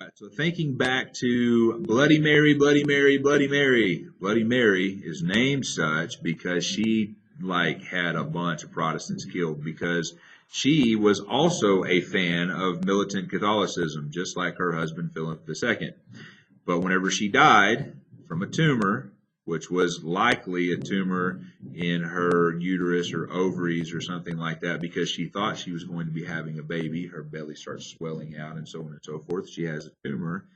Right, so thinking back to Bloody Mary, Bloody Mary, Bloody Mary. Bloody Mary is named such because she had a bunch of Protestants killed because she was also a fan of militant Catholicism, just like her husband Philip II. But whenever she died from a tumor, which was likely a tumor in her uterus or ovaries or something like that, because she thought she was going to be having a baby, her belly starts swelling out and so on and so forth. She has a tumor,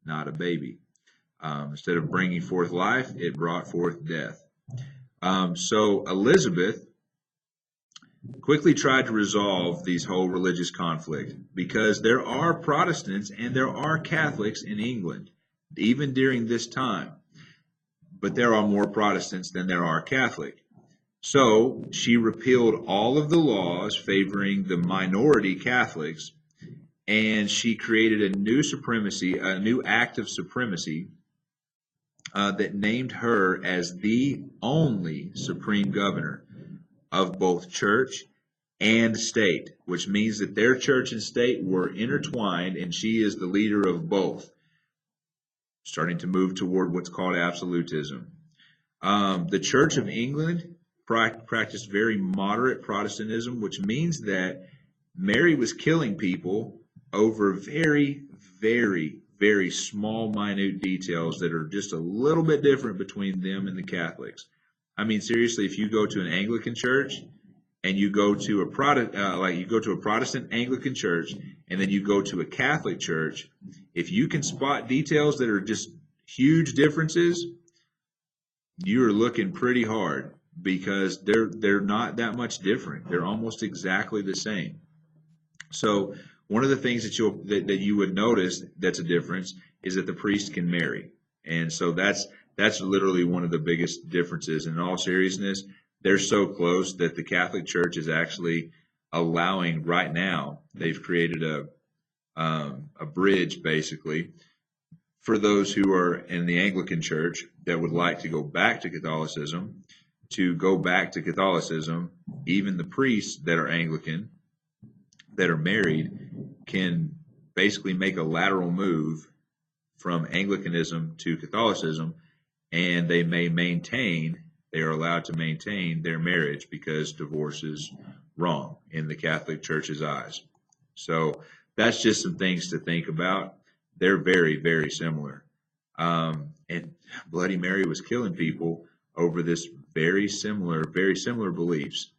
not a baby. Instead of bringing forth life, it brought forth death. So Elizabeth quickly tried to resolve these whole religious conflict because there are Protestants and there are Catholics in England, even during this time. But there are more Protestants than there are Catholic. So she repealed all of the laws favoring the minority Catholics, and she created a new supremacy, a new act of supremacy that named her as the only supreme governor of both church and state, which means that their church and state were intertwined, and she is the leader of both, starting to move toward what's called absolutism. The Church of England practiced very moderate Protestantism, which means that Mary was killing people over very, very, very small, minute details that are just a little bit different between them and the Catholics. I mean, seriously, if you go to an Anglican church and you go to a Protestant Anglican church, and then you go to a Catholic church, if you can spot details that are just huge differences, you're looking pretty hard because they're not that much different. They're almost exactly the same. So one of the things that you would notice that's a difference is that the priest can marry, and so that's literally one of the biggest differences. In all seriousness, they're so close that the Catholic Church is actually allowing right now. They've created a bridge basically for those who are in the Anglican Church that would like to go back to Catholicism. To go back to Catholicism, even the priests that are Anglican that are married can basically make a lateral move from Anglicanism to Catholicism, and they are allowed to maintain their marriage because divorce is wrong in the Catholic Church's eyes. So that's just some things to think about. They're very, very similar. And Bloody Mary was killing people over this very similar beliefs.